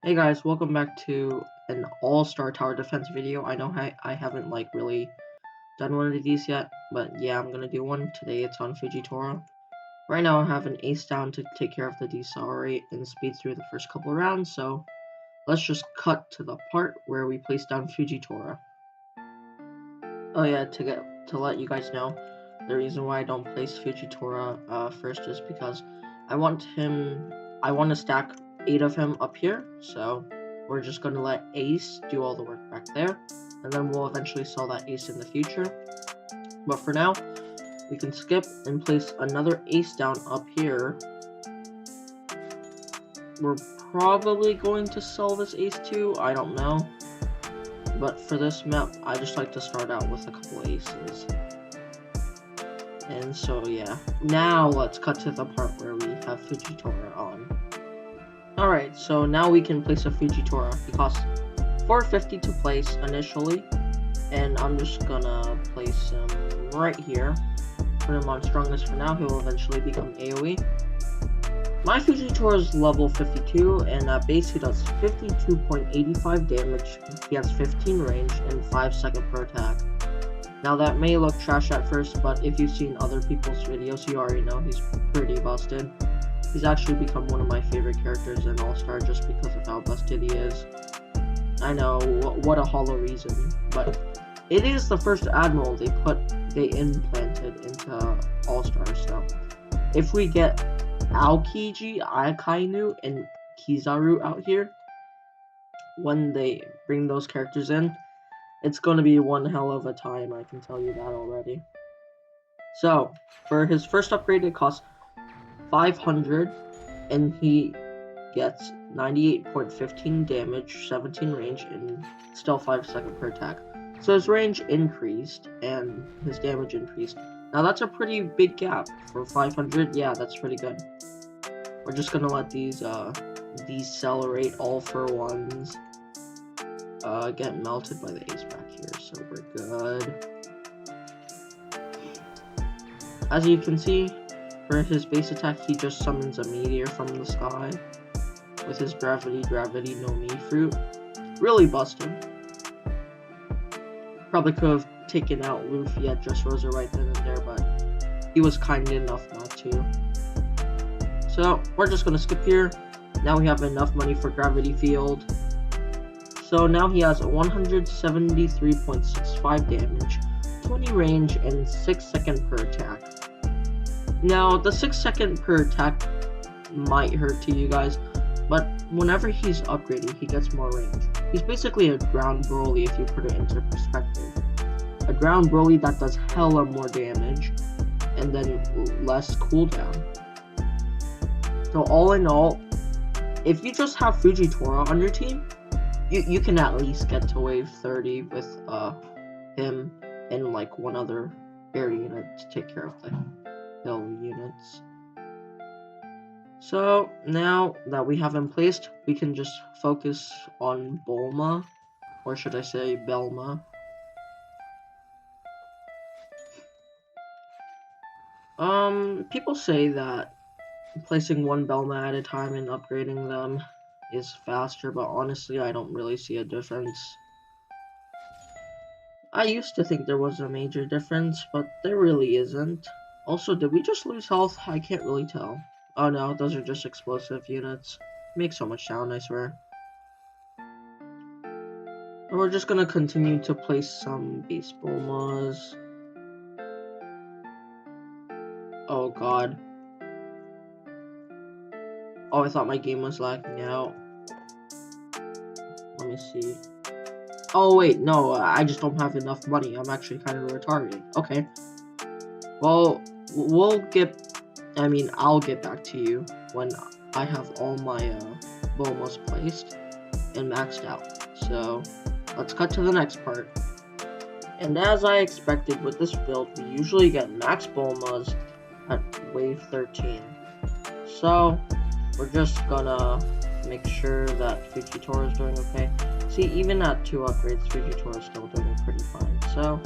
Hey guys, welcome back to an all-star tower defense video. I know I haven't really done one of these yet, but yeah, I'm gonna do one. Today it's on Fujitora. Right now I have an ace down to take care of the decelerate and speed through the first couple of rounds, so let's just cut to the part where we place down Fujitora. Oh yeah, to let you guys know, the reason why I don't place Fujitora first is because I want to stack 8 of him up here, so we're just going to let Ace do all the work back there, and then we'll eventually sell that Ace in the future. But for now, we can skip and place another Ace down up here. We're probably going to sell this Ace too, I don't know. But for this map, I just like to start out with a couple Aces. And so yeah, now let's cut to the part where we have Fujitora on. Alright, so now we can place a Fujitora. He costs 450 to place initially, and I'm just gonna place him right here. Put him on strongest for now. He will eventually become AoE. My Fujitora is level 52, and at base he does 52.85 damage. He has 15 range and 5 second per attack. Now that may look trash at first, but if you've seen other people's videos, you already know he's pretty busted. He's actually become one of my favorite characters in All-Star just because of how busted he is. I know, what a hollow reason, but it is the first Admiral they implanted into All-Star, so if we get Aokiji, Akainu, and Kizaru out here, when they bring those characters in, it's going to be one hell of a time, I can tell you that already. So, for his first upgrade, it costs 500, and he gets 98.15 damage, 17 range, and still 5 second per attack. So his range increased, and his damage increased. Now that's a pretty big gap. For 500, yeah, that's pretty good. We're just gonna let these decelerate all for ones get melted by the ace back here, so we're good. As you can see, for his base attack, he just summons a meteor from the sky with his gravity no me fruit. Really busted. Probably could have taken out Luffy at Just Rosa right then and there, but he was kind enough not to. So we're just gonna skip here. Now we have enough money for gravity field. So now he has 173.65 damage, 20 range, and 6 second per attack. Now the 6 second per attack might hurt to you guys, but whenever he's upgrading, he gets more range. He's basically a ground Broly if you put it into perspective. A ground Broly that does hella more damage, and then less cooldown. So all in all, if you just have Fujitora on your team, you can at least get to wave 30 with him and like one other air unit to take care of the hill units. So now that we have him placed, we can just focus on Bulma, or should I say Belma. People say that placing one Belma at a time and upgrading them is faster, but honestly I don't really see a difference. I used to think there was a major difference, but there really isn't. Also, did we just lose health? I can't really tell. Oh no, those are just explosive units. Make so much sound, I swear. And we're just gonna continue to place some base Bulmas. Oh god. Oh, I thought my game was lagging out. Let me see. Oh wait, no, I just don't have enough money. I'm actually kind of retarded. Okay. Well, I'll get back to you when I have all my Bulmas placed and maxed out. So, let's cut to the next part. And as I expected with this build, we usually get max Bulmas at wave 13. So, we're just gonna make sure that Fujitora is doing okay. See, even at 2 upgrades, Fujitora is still doing pretty fine. So,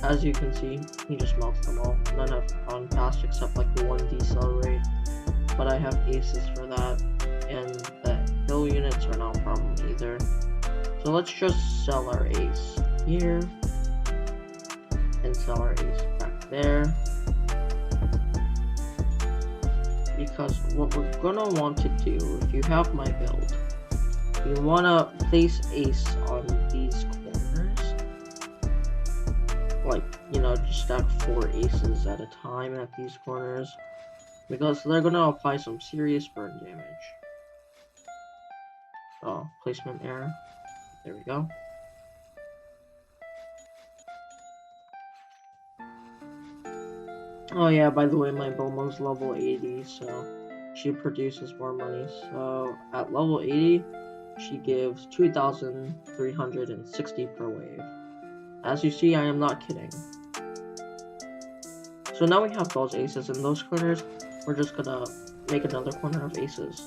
as you can see, he just melts them all. None have gone past except like one decelerate, but I have aces for that, and the hill level units are not a problem either. So let's just sell our ace here. And sell our ace back there. Because what we're gonna want to do, if you have my build, you wanna place ace on these corners. Like, you know, just stack 4 aces at a time at these corners. Because they're gonna apply some serious burn damage. Oh, placement error. There we go. Oh yeah, by the way, my Bomo's level 80, so she produces more money. So at level 80, she gives 2,360 per wave. As you see, I am not kidding. So now we have those aces in those corners. We're just gonna make another corner of aces.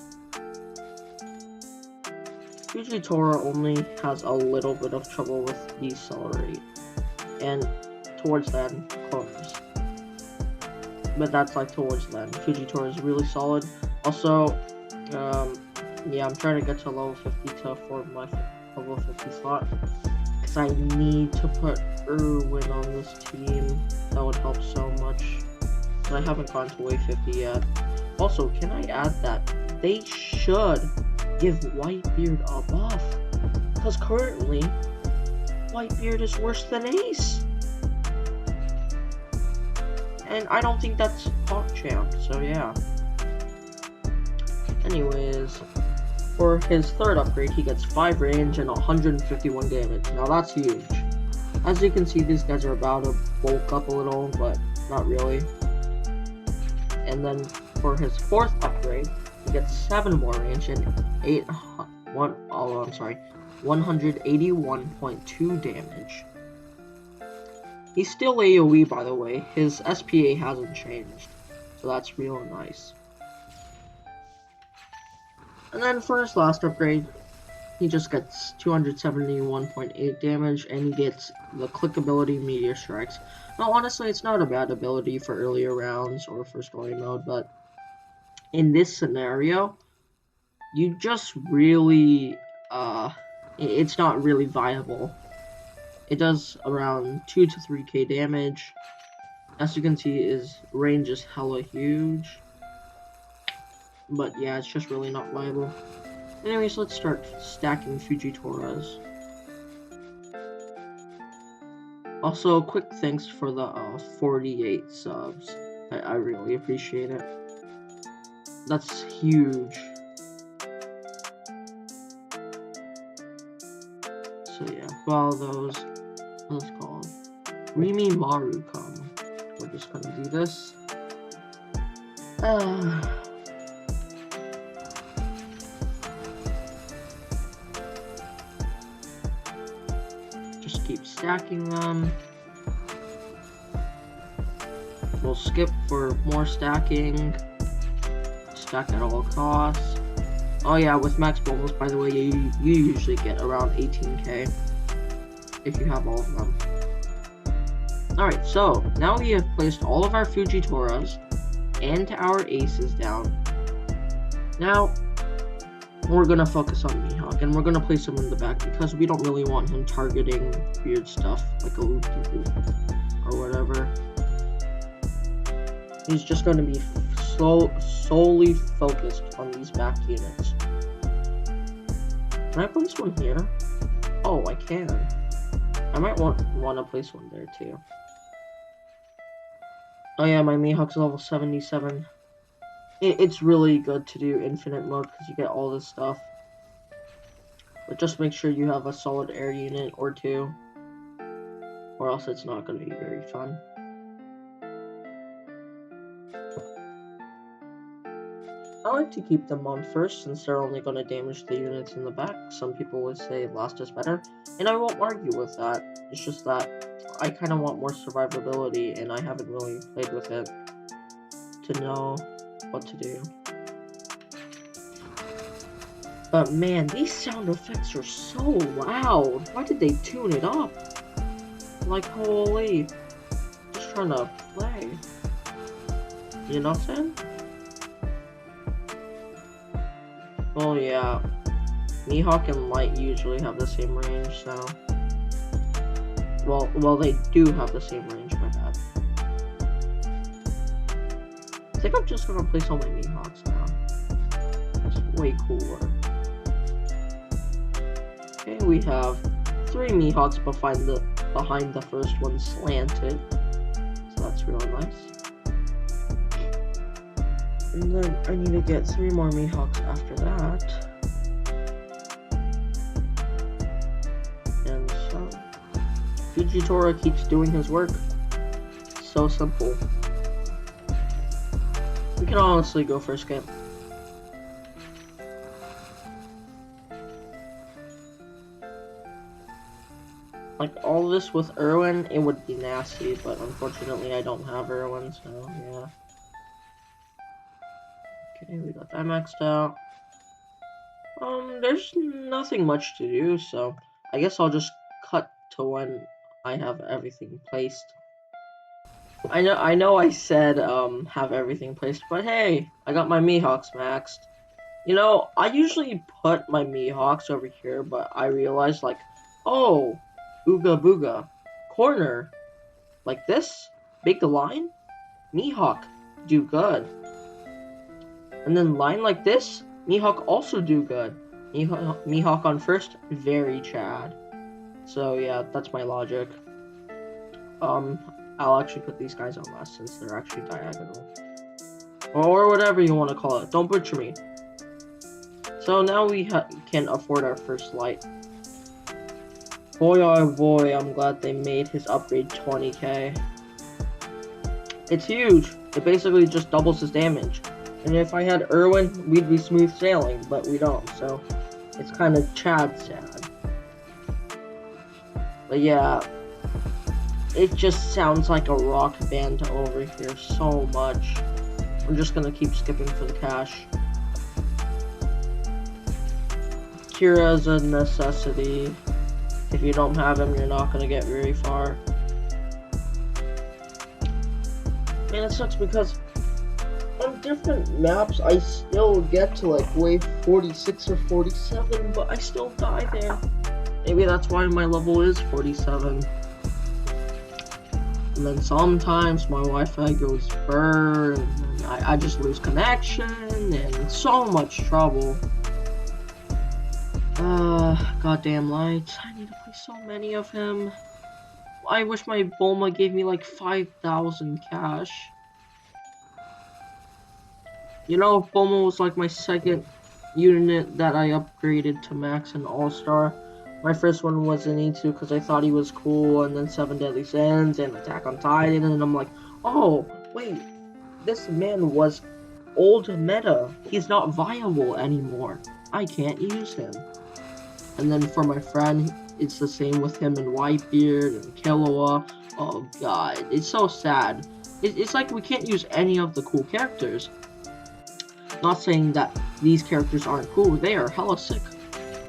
Fujitora only has a little bit of trouble with decelerate and towards land corners. But that's like towards land. Fujitora is really solid. Also, yeah, I'm trying to get to level 50 to afford my level 50 slot. Because I need to put Erwin on this team. That would help so much. But I haven't gone to wave 50 yet. Also, can I add that they should give Whitebeard a buff? Because currently, Whitebeard is worse than Ace. And I don't think that's PogChamp, so yeah. Anyways, for his third upgrade, he gets 5 range and 151 damage. Now that's huge. As you can see, these guys are about to bulk up a little, but not really. And then for his fourth upgrade, he gets 7 more range and 181.2 damage. He's still AoE, by the way. His SPA hasn't changed, so that's real nice. And then for his last upgrade, he just gets 271.8 damage, and he gets the click ability Meteor Strikes. Now, honestly, it's not a bad ability for earlier rounds or for story mode, but in this scenario, you just really, it's not really viable. It does around 2 to 3k damage. As you can see, his range is hella huge. But yeah, it's just really not viable. Anyways, let's start stacking Fujitoras. Also, quick thanks for the 48 subs. I really appreciate it. That's huge. So yeah, while those, let's call them Rimi Maru come, we're just gonna do this. Just keep stacking them. We'll skip for more stacking. Stack at all costs. Oh yeah, with max bonus, by the way, you usually get around 18k if you have all of them. Alright, so now we have placed all of our Fujitoras and our aces down. Now, we're gonna focus on Mihawk, and we're gonna place him in the back because we don't really want him targeting weird stuff like a loop-de-loop or whatever. He's just gonna be solely focused on these back units. Can I place one here? Oh, I can. I might want to place one there too. Oh yeah, my Mihawk's level 77. It's really good to do infinite mode because you get all this stuff. But just make sure you have a solid air unit or two, or else it's not going to be very fun. I like to keep them on first since they're only going to damage the units in the back. Some people would say last is better, and I won't argue with that. It's just that I kind of want more survivability, and I haven't really played with it to know what to do. But man, these sound effects are so loud. Why did they tune it up? Like, holy. Just trying to play. You know what I'm saying? Oh yeah. Mihawk and Light usually have the same range, so... Well, they do have the same range, my bad. I think I'm just gonna place all my Mihawks now. That's way cooler. Okay, we have 3 Mihawks behind the first one slanted. So that's really nice. And then I need to get 3 more Mihawks after that. And so Fujitora keeps doing his work. So simple. We can honestly go for a skip. Like, all this with Irwin, it would be nasty, but unfortunately I don't have Irwin, so yeah. Okay, we got that maxed out. There's nothing much to do, so I guess I'll just cut to when I have everything placed. I know I said, have everything placed, but hey, I got my Mihawks maxed. You know, I usually put my Mihawks over here, but I realized, like, oh, Ooga Booga, corner, like this, big line, Mihawk, do good. And then line like this, Mihawk also do good. Mihawk on first, very Chad. So yeah, that's my logic. I'll actually put these guys on last since they're actually diagonal. Or whatever you want to call it, don't butcher me. So now we can afford our first light. Boy oh boy, I'm glad they made his upgrade 20k. It's huge. It basically just doubles his damage. And if I had Irwin, we'd be smooth sailing, but we don't, so it's kind of Chad sad. But yeah, it just sounds like a rock band over here so much. I'm just gonna keep skipping for the cash. Kira's a necessity. If you don't have him, you're not gonna get very far. Man, it sucks because on different maps, I still get to like wave 46 or 47, but I still die there. Maybe that's why my level is 47. And then sometimes my Wi-Fi goes burn, and I just lose connection, and so much trouble. Goddamn lights. I need to play so many of him. I wish my Bulma gave me like 5,000 cash. You know, if Bulma was like my second unit that I upgraded to max and all-star. My first one was an E2 because I thought he was cool, and then 7 Deadly Sins and Attack on Titan, and I'm like, oh, wait, this man was old meta. He's not viable anymore. I can't use him. And then for my friend, it's the same with him and Whitebeard and Killua. Oh god, it's so sad. It's like we can't use any of the cool characters. Not saying that these characters aren't cool, they are hella sick.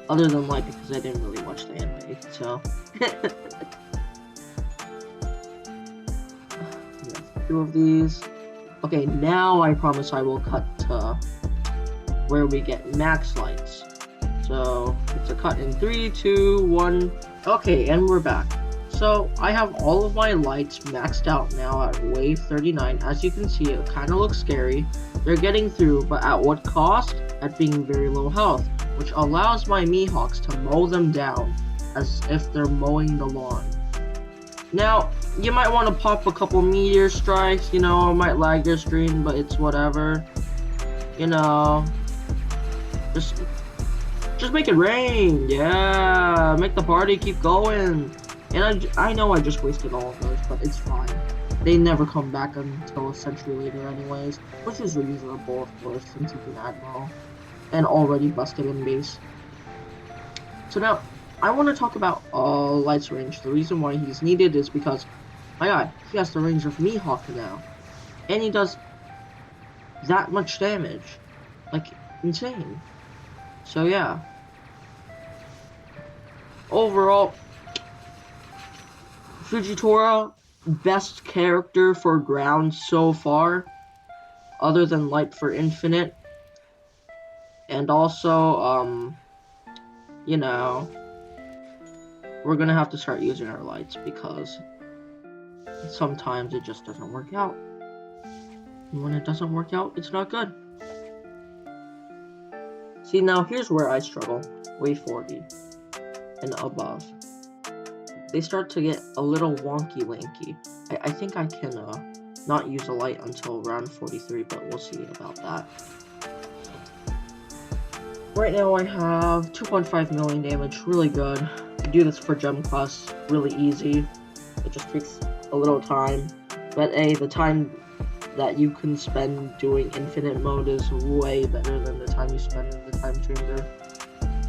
Other than Light, because I didn't really watch the anime, so. Yeah, 2 of these. Okay, now I promise I will cut to where we get max lights. So, it's a cut in 3, 2, 1. Okay, and we're back. So, I have all of my lights maxed out now at wave 39. As you can see, it kind of looks scary. They're getting through, but at what cost? At being very low health, which allows my Mihawks to mow them down as if they're mowing the lawn. Now, you might want to pop a couple meteor strikes, you know, it might lag your stream, but it's whatever. You know, just make it rain, yeah, make the party keep going. And I know I just wasted all of those, but it's fine. They never come back until a century later anyways, which is reasonable, of course, since he's an admiral and already busted in base. So now, I want to talk about Light's range. The reason why he's needed is because, my god, he has the range of Mihawk now. And he does that much damage. Like, insane. So yeah. Overall, Fujitora, best character for ground so far, other than Light for Infinite. And also, you know, we're gonna have to start using our lights because sometimes it just doesn't work out. And when it doesn't work out, it's not good. See, now here's where I struggle. Wave 40 and above. They start to get a little wonky lanky. I think I can not use a light until round 43, but we'll see about that. Right now I have 2.5 million damage, really good. To do this for gem quests, really easy. It just takes a little time. But the time that you can spend doing infinite mode is way better than the time you spend in the time chamber.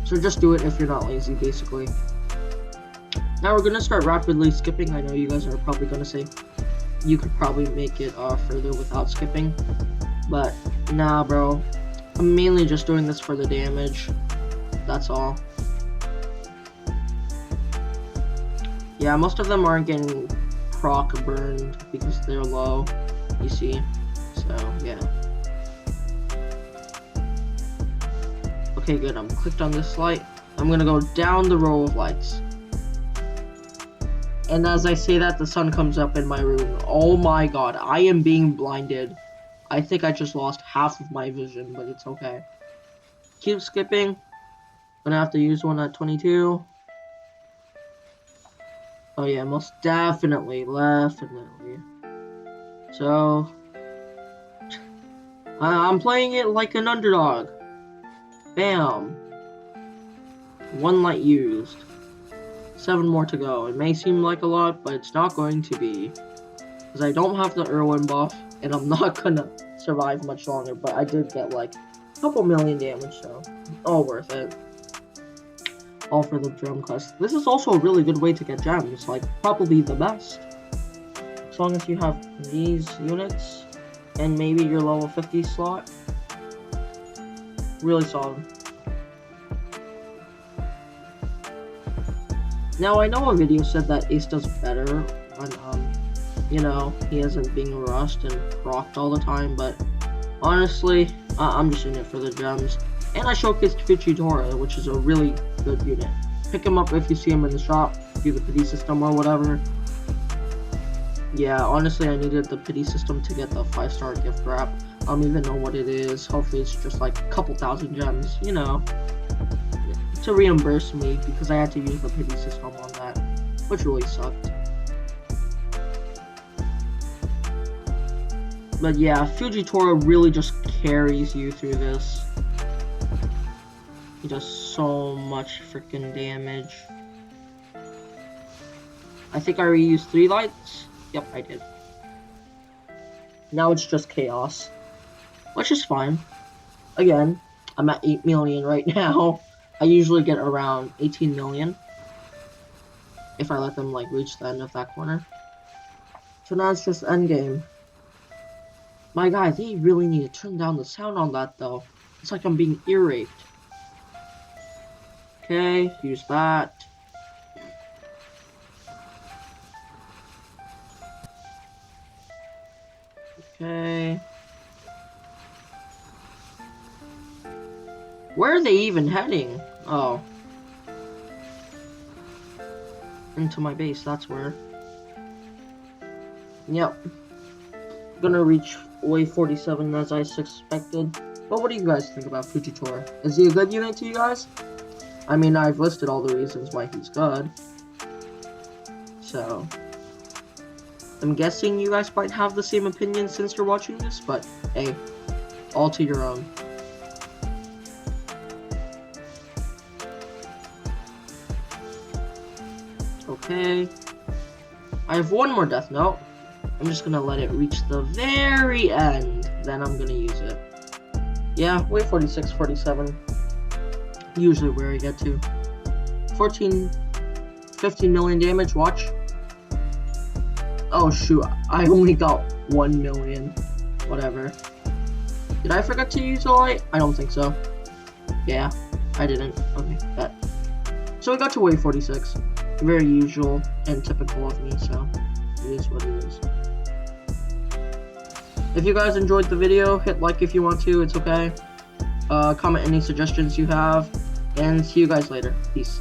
So just do it if you're not lazy, basically. Now we're gonna start rapidly skipping. I know you guys are probably gonna say you could probably make it further without skipping, but nah, bro. I'm mainly just doing this for the damage. That's all. Yeah, most of them aren't getting proc burned because they're low, you see. So yeah. Okay, good. I'm clicked on this light. I'm gonna go down the row of lights. And as I say that, the sun comes up in my room. Oh my god, I am being blinded. I think I just lost half of my vision, but it's okay. Keep skipping. Gonna have to use one at 22. Oh yeah, most definitely. So, I'm playing it like an underdog. Bam. One light used. 7 more to go. It may seem like a lot, but it's not going to be. Because I don't have the Irwin buff, and I'm not gonna survive much longer, but I did get like a couple million damage, so all worth it. All for the gem quest. This is also a really good way to get gems, like probably the best. As long as you have these units, and maybe your level 50 slot. Really solid. Now, I know a video said that Ace does better when, you know, he isn't being rushed and procced all the time, but honestly, I'm just in it for the gems. And I showcased Fujitora, which is a really good unit. Pick him up if you see him in the shop, do the pity system or whatever. Yeah, honestly, I needed the pity system to get the 5-star gift wrap. I don't even know what it is. Hopefully it's just like a couple thousand gems, you know, to reimburse me because I had to use the pity system on that, which really sucked. But yeah, Fujitora really just carries you through this. He does so much freaking damage. I think I already used 3 lights. Yep, I did. Now it's just chaos, which is fine. Again, I'm at 8 million right now. I usually get around 18 million if I let them like reach the end of that corner. So now it's just endgame. My guys, they really need to turn down the sound on that though. It's like I'm being ear raped. Okay, use that. Okay. Where are they even heading? Oh. Into my base, that's where. Yep. Gonna reach wave 47 as I suspected. But what do you guys think about Fujitora? Is he a good unit to you guys? I mean, I've listed all the reasons why he's good. So, I'm guessing you guys might have the same opinion since you're watching this, but hey, all to your own. Okay. I have one more death note. I'm just gonna let it reach the very end, then I'm gonna use it. Yeah, wave 46, 47. Usually where I get to. 15 million damage, watch. Oh shoot, I only got 1 million. Whatever. Did I forget to use a light? I don't think so. Yeah, I didn't. Okay, bet. So we got to wave 46. Very usual and typical of me, so it is what it is. If you guys enjoyed the video, hit like if you want to, it's okay. Comment any suggestions you have. and see you guys later. Peace.